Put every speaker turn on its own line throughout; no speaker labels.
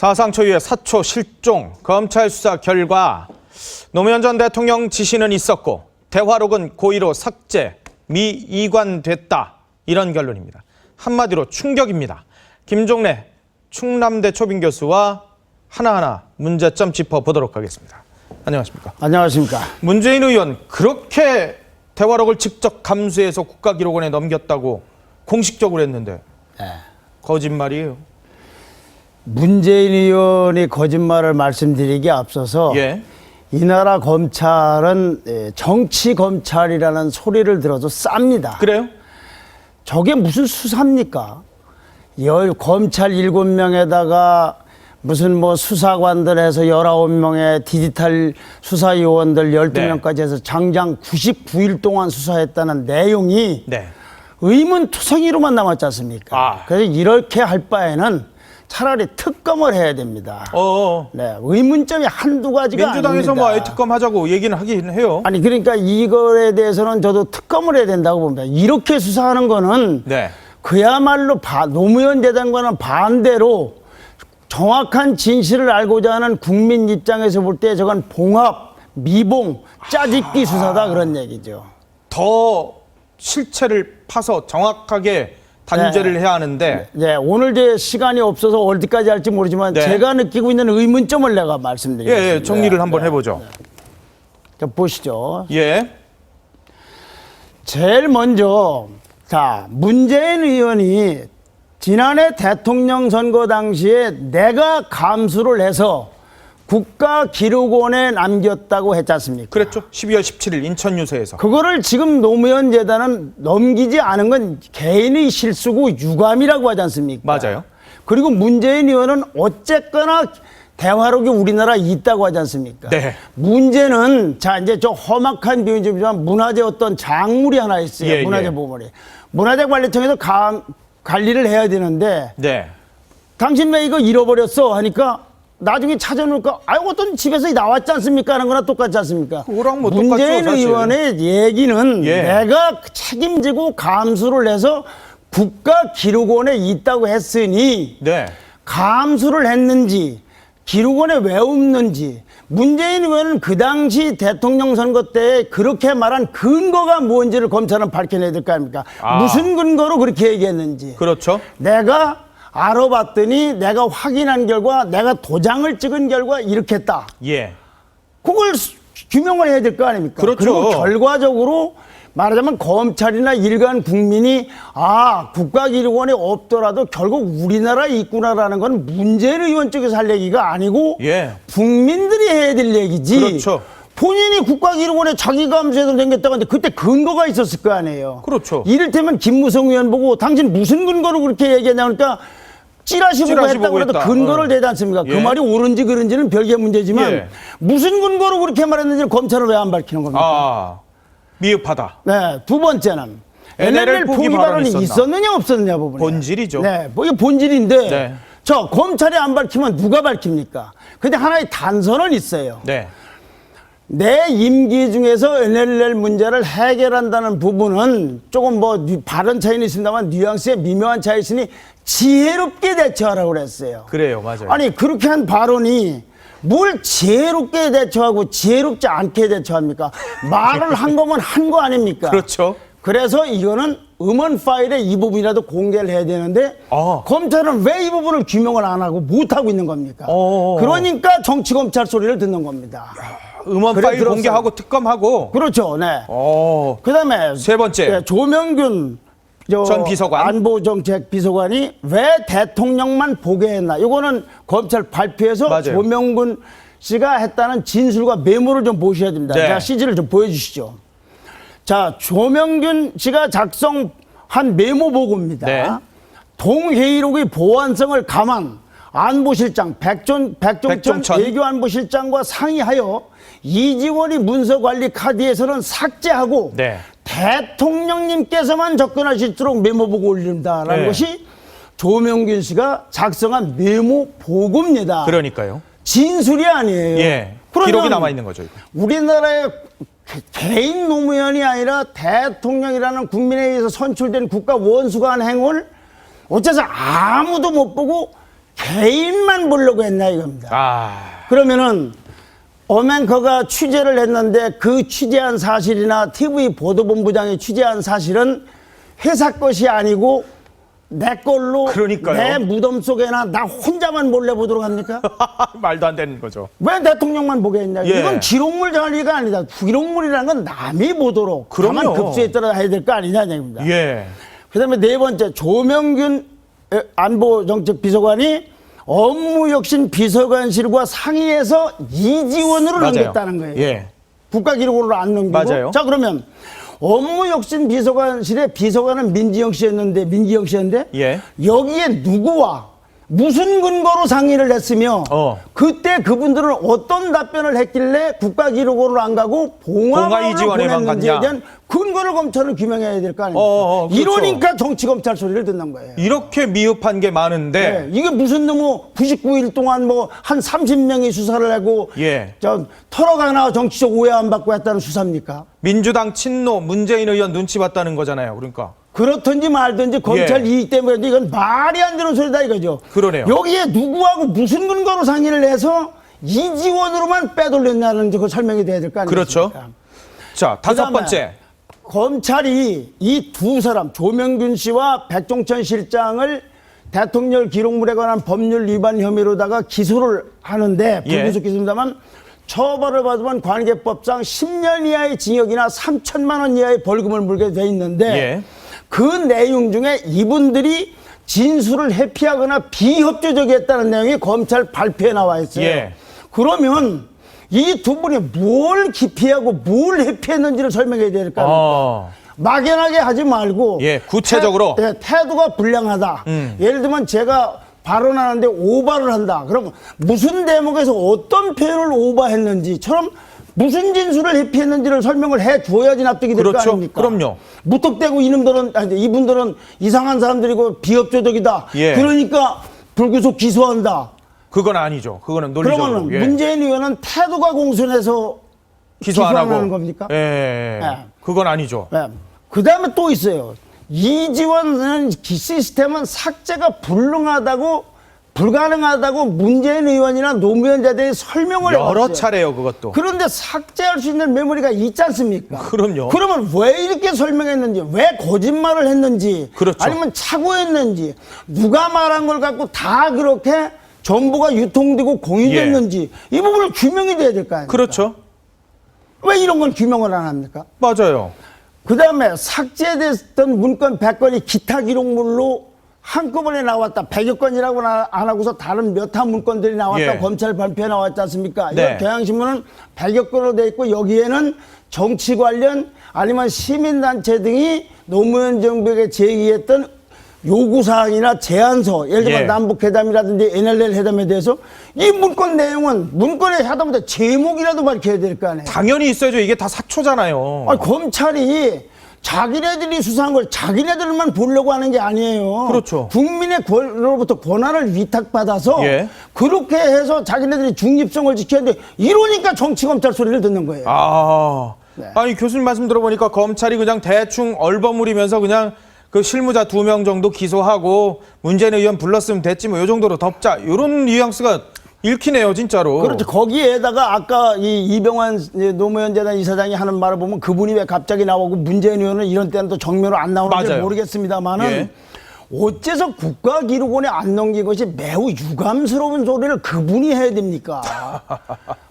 사상 초유의 사초 실종, 검찰 수사 결과 노무현 전 대통령 지시는 있었고 대화록은 고의로 삭제, 미이관됐다. 이런 결론입니다. 한마디로 충격입니다. 김종래 충남대 초빙 교수와 하나하나 문제점 짚어보도록 하겠습니다. 안녕하십니까?
안녕하십니까?
문재인 의원 그렇게 대화록을 직접 감수해서 국가기록원에 넘겼다고 공식적으로 했는데 거짓말이에요.
문재인 의원이 거짓말을 말씀드리기에 앞서서 이 나라 검찰은 정치 검찰이라는 소리를 들어도 쌉니다.
그래요? 저게
무슨 수사입니까? 검찰 7명에다가 무슨 뭐 수사관들 해서 19명의 디지털 수사요원들 12명까지 해서 장장 99일 동안 수사했다는 내용이 의문투성이로만 남았지 않습니까? 그래서 이렇게 할 바에는 차라리 특검을 해야 됩니다. 의문점이 한두 가지가
민주당에서
아닙니다.
뭐 특검 하자고 얘기는 하긴 해요.
아니 그러니까 이거에 대해서는 저도 특검을 해야 된다고 봅니다. 이렇게 수사하는 거는 그야말로 노무현 재단과는 반대로 정확한 진실을 알고자 하는 국민 입장에서 볼 때 저건 봉합, 미봉, 짜집기 수사다 그런 얘기죠.
더 실체를 파서 정확하게 단죄를 해야 하는데
오늘 제 시간이 없어서 어디까지 할지 모르지만 제가 느끼고 있는 의문점을 내가 말씀드리겠습니다.
정리를 한번 해보죠.
자, 보시죠. 제일 먼저 문재인 의원이 지난해 대통령 선거 당시에 내가 감수를 해서 국가기록원에 남겼다고 했지 않습니까?
그랬죠. 12월 17일 인천 유세에서.
그거를 지금 노무현 재단은 넘기지 않은 건 개인의 실수고 유감이라고 하지 않습니까?
맞아요.
그리고 문재인 의원은 어쨌거나 대화록이 우리나라에 있다고 하지 않습니까? 문제는 이제 저 험악한 비유지만 문화재 어떤 작물이 하나 있어요. 문화재 보물이. 문화재관리청에서 관리를 해야 되는데 당신 왜 이거 잃어버렸어? 하니까 나중에 찾아놓을까? 어떤 집에서 나왔지 않습니까? 하는 거나 똑같지 않습니까? 문재인 의원의 얘기는 내가 책임지고 감수를 해서 국가기록원에 있다고 했으니 감수를 했는지 기록원에 왜 없는지 문재인 의원은 그 당시 대통령 선거 때 그렇게 말한 근거가 뭔지를 검찰은 밝혀내야 될 거 아닙니까? 무슨 근거로 그렇게 얘기했는지. 내가 알아봤더니 내가 확인한 결과 내가 도장을 찍은 결과 이렇게 했다. 그걸 규명을 해야 될 거 아닙니까? 그리고 결과적으로 말하자면 검찰이나 일반 국민이 국가기록원에 없더라도 결국 우리나라에 있구나라는 건 문재인 의원 쪽에서 할 얘기가 아니고 국민들이 해야 될 얘기지. 본인이 국가기록원에 자기 감수해서 생겼다고 하는데 그때 근거가 있었을 거 아니에요. 이를테면 김무성 의원 보고 당신 무슨 근거로 그렇게 얘기했냐니까 찌라시 보고 했다고 해도 근거를 대지 않습니까? 그 말이 옳은지 그른지는 별개 문제지만 무슨 근거로 그렇게 말했는지를 검찰은 왜 안 밝히는 겁니까?
미흡하다.
두 번째는 NLL 포기 발언이 있었느냐 없었느냐 부분이에요.
본질이죠.
이게 본질인데 저 검찰이 안 밝히면 누가 밝힙니까? 근데 하나의 단서는 있어요. 내 임기 중에서 NLL 문제를 해결한다는 부분은 조금 발언 차이는 있습니다만 뉘앙스에 미묘한 차이 있으니 지혜롭게 대처하라고 그랬어요.
맞아요.
아니 그렇게 한 발언이 뭘 지혜롭게 대처하고 지혜롭지 않게 대처합니까? 말을 한 거면 한 거 아닙니까? 그래서 이거는 음원 파일에 이 부분이라도 공개를 해야 되는데 검찰은 왜 이 부분을 규명을 안 하고 못 하고 있는 겁니까? 그러니까 정치검찰 소리를 듣는 겁니다.
음원 파일 공개하고 특검하고.
그다음에
세 번째.
조명균 전 비서관, 안보정책 비서관이 왜 대통령만 보게 했나? 이거는 검찰 발표에서 조명균 씨가 했다는 진술과 메모를 좀 보셔야 됩니다. 자, CG를 좀 보여주시죠. 자, 조명균 씨가 작성한 메모 보고입니다. 동회의록의 보안성을 감안 안보실장 백종천 외교안보실장과 상의하여 이지원이 문서관리 카드에서는 삭제하고 대통령님께서만 접근하실 수 있도록 메모 보고 올린다라는 것이 조명균 씨가 작성한 메모 보고입니다. 진술이 아니에요.
기록이 남아있는 거죠.
우리나라의 개인 노무현이 아니라 대통령이라는 국민에 의해서 선출된 국가 원수가 한 행을 어째서 아무도 못 보고 개인만 보려고 했나 이겁니다. 그러면은 어맹커가 취재를 했는데 그 취재한 사실이나 TV 보도본부장이 취재한 사실은 회사 것이 아니고 내 걸로
그러니까요.
내 무덤 속에나 나 혼자만 몰래 보도록 합니까?
말도 안 되는 거죠.
왜 대통령만 보게 했냐?
예.
이건 기록물 관리가 아니다. 기록물이라는 건 남이 보도록
그럼요.
다만 급수에 따라 해야 될 거 아니냐 얘기입니다.
예.
그다음에 네 번째 조명균 안보정책비서관이 업무혁신 비서관실과 상의해서 이지원으로
맞아요.
넘겼다는 거예요.
예.
국가기록으로 안 넘기고.
맞아요.
자 그러면 업무혁신 비서관실의 비서관은 민지영 씨였는데
예.
여기에 누구와 무슨 근거로 상의를 했으며 그때 그분들은 어떤 답변을 했길래 국가기록으로 안 가고 봉화마을로
봉화이지원에만
보냈는지에
갔냐?
대한 근거를 검찰은 규명해야 될 거 아닙니까?
그렇죠.
이러니까 정치검찰 소리를 듣는 거예요.
이렇게 미흡한 게 많은데
네, 이게 무슨 너무 99일 동안 뭐 한 30명이 수사를 하고
예.
털어가나 정치적 오해 안 받고 했다는 수사입니까?
민주당 친노 문재인 의원 눈치 봤다는 거잖아요. 그러니까.
그렇든지 말든지 검찰
예.
이익 때문에 이건 말이 안 되는 소리다 이거죠.
그러네요.
여기에 누구하고 무슨 근거로 상의를 해서 이지원으로만 빼돌렸냐는 그 설명이 돼야 될 거 아니겠습니까?
그렇죠. 자, 다섯
그다음에
번째.
검찰이 이 두 사람 조명균 씨와 백종천 실장을 대통령 기록물에 관한 법률 위반 혐의로다가 기소를 하는데 불구속 기소입니다만 처벌을 받으면 관계법상 10년 이하의 징역이나 3천만 원 이하의 벌금을 물게 돼 있는데
예.
그 내용 중에 이분들이 진술을 회피하거나 비협조적이었다는 내용이 검찰 발표에 나와 있어요.
예.
그러면 이 두 분이 뭘 기피하고 뭘 회피했는지를 설명해야 될 거 아닙니까? 막연하게 하지 말고
예, 구체적으로
태도가 불량하다. 예를 들면 제가 발언하는데 오바를 한다. 그럼 무슨 대목에서 어떤 표현을 오바했는지처럼 무슨 진술을 회피했는지를 설명을 해줘야지 납득이 될 거
그렇죠.
아닙니까?
그럼요.
무턱대고 이분들은 이상한 사람들이고 비협조적이다.
예.
그러니까 불구속 기소한다.
그건 아니죠. 그거는 논리적으로.
그러면
예.
문재인 의원은 태도가 공손해서
기소 안 하고
기소하는 겁니까?
예.
예.
그건 아니죠.
네. 그 다음에 또 있어요. 이지원 시스템은 삭제가 불가능하다고 문재인 의원이나 노무현 대통령이 설명을
여러
해왔어요.
차례요, 그것도.
그런데 삭제할 수 있는 메모리가 있지 않습니까?
그럼요.
그러면 왜 이렇게 설명했는지, 왜 거짓말을 했는지,
그렇죠.
아니면 착오했는지, 누가 말한 걸 갖고 다 그렇게 정보가 유통되고 공유됐는지 이 부분을 규명이 돼야 될 거 아닙니까?
그렇죠.
왜 이런 건 규명을 안 합니까?
맞아요.
그 다음에 삭제됐던 문건 100건이 기타 기록물로 한꺼번에 나왔다. 100여 건이라고 안 하고서 다른 몇 화 문건들이 나왔다.
예.
검찰 발표에 나왔지 않습니까?
네.
이거 경향신문은 100여 건으로 돼 있고 여기에는 정치 관련 아니면 시민단체 등이 노무현 정부에게 제기했던 요구사항이나 제안서, 예를 들면
예.
남북회담이라든지 NLL 회담에 대해서 이 문건 내용은 문건에 하다못해 제목이라도 밝혀야 될 거 아니에요.
당연히 있어야죠. 이게 다 사초잖아요.
아니, 검찰이 자기네들이 수사한 걸 자기네들만 보려고 하는 게 아니에요.
그렇죠.
국민으로부터 권한을 위탁받아서
예.
그렇게 해서 자기네들이 중립성을 지켜야 돼. 이러니까 정치검찰 소리를 듣는 거예요. 네.
아니 교수님 말씀 들어보니까 검찰이 그냥 대충 얼버무리면서 그냥 그 실무자 2명 정도 기소하고 문재인 의원 불렀으면 됐지 뭐 요 정도로 덮자 이런 뉘앙스가 읽히네요 진짜로.
그렇죠. 거기에다가 아까 이 이병환 노무현 재단 이사장이 하는 말을 보면 그분이 왜 갑자기 나오고 문재인 의원은 이런 때는 또 정면으로 안 나오는지
맞아요.
모르겠습니다만은
예.
어째서 국가기록원에 안 넘긴 것이 매우 유감스러운 소리를 그분이 해야 됩니까?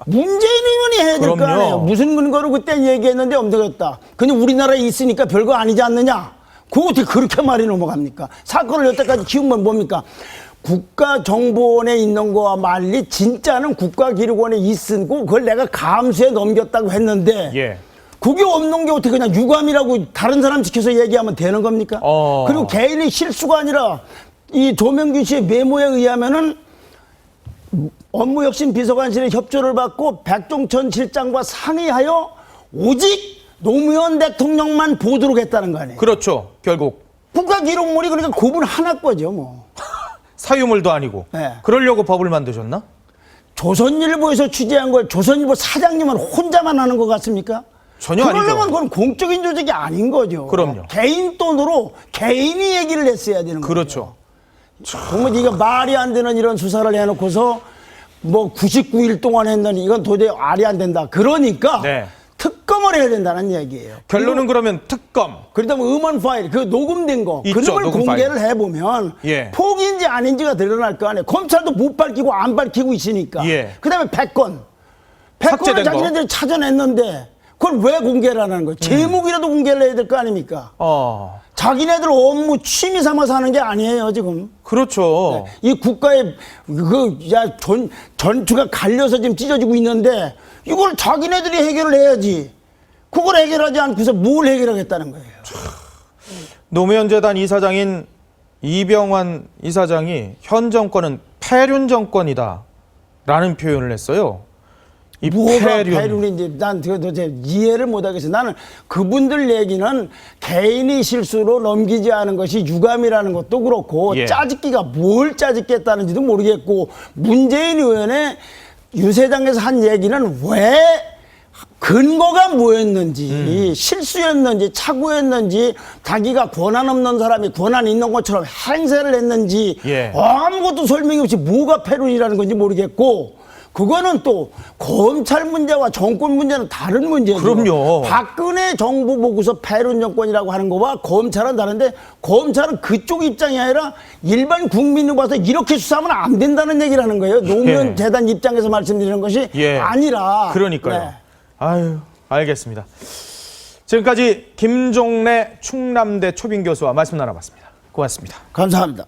문재인 의원이 해야 될 거
그럼요.
아니에요. 무슨 근거로 그때 얘기했는데 엄청났다. 그냥 우리나라에 있으니까 별거 아니지 않느냐? 그거 어떻게 그렇게 말이 넘어갑니까? 사건을 여태까지 키운 건 뭡니까? 국가정보원에 있는 거와 말리 진짜는 국가기록원에 있고 그걸 내가 감수해 넘겼다고 했는데
예.
그게 없는 게 어떻게 그냥 유감이라고 다른 사람 지켜서 얘기하면 되는 겁니까? 그리고 개인의 실수가 아니라 이 조명균 씨의 메모에 의하면은 업무혁신 비서관실의 협조를 받고 백종천 실장과 상의하여 오직 노무현 대통령만 보도록 했다는 거 아니에요?
그렇죠. 결국
국가기록물이 그러니까 그분 하나 거죠 뭐.
사유물도 아니고.
네.
그러려고 법을 만드셨나?
조선일보에서 취재한 걸 조선일보 사장님은 혼자만 하는 것 같습니까?
전혀 아니죠.
그러려면 그건 공적인 조직이 아닌 거죠.
그럼요.
개인 돈으로 개인이 얘기를 했어야 되는 거죠.
그렇죠.
정말 이거 말이 안 되는 이런 수사를 해놓고서 뭐 99일 동안 했느니 이건 도저히 말이 안 된다. 그러니까
네.
특검을 해야 된다는 얘기예요.
결론은 그러면 특검.
그러다 음원 파일, 그 녹음된 거,
있죠,
그걸
녹음
공개를
파일.
해보면
예.
포기인지 아닌지가 드러날 거 아니에요. 검찰도 못 밝히고 안 밝히고 있으니까.
예.
그다음에 100건.
삭제된
100건을 자기네들이 찾아냈는데 그걸 왜 공개를 안 하는 거예요? 제목이라도 공개를 해야 될 거 아닙니까? 자기네들 업무 취미 삼아서 하는 게 아니에요, 지금.
그렇죠.
이 국가의 전투가 갈려서 지금 찢어지고 있는데 이걸 자기네들이 해결을 해야지. 그걸 해결하지 않고서 뭘 해결하겠다는 거예요.
노무현 재단 이사장인 이병환 이사장이 현 정권은 폐륜 정권이다라는 표현을 했어요. 이
뭐가 폐륜인지 난 도대체 이해를 못하겠어요. 나는 그분들 얘기는 개인의 실수로 넘기지 않은 것이 유감이라는 것도 그렇고
예.
짜집기가 뭘 짜집겠다는지도 모르겠고 문재인 의원의 유세장에서 한 얘기는 왜 근거가 뭐였는지 실수였는지 착오였는지 자기가 권한 없는 사람이 권한 있는 것처럼 행세를 했는지
예.
아무것도 설명이 없이 뭐가 폐륜이라는 건지 모르겠고 그거는 또 검찰 문제와 정권 문제는 다른 문제죠.
그럼요.
박근혜 정부 보고서 폐륜 정권이라고 하는 거와 검찰은 다른데 검찰은 그쪽 입장이 아니라 일반 국민으로 봐서 이렇게 수사하면 안 된다는 얘기를 하는 거예요. 노무현 재단 입장에서 말씀드리는 것이 아니라.
그러니까요.
네.
아유, 알겠습니다. 지금까지 김종래 충남대 초빙 교수와 말씀 나눠봤습니다. 고맙습니다.
감사합니다.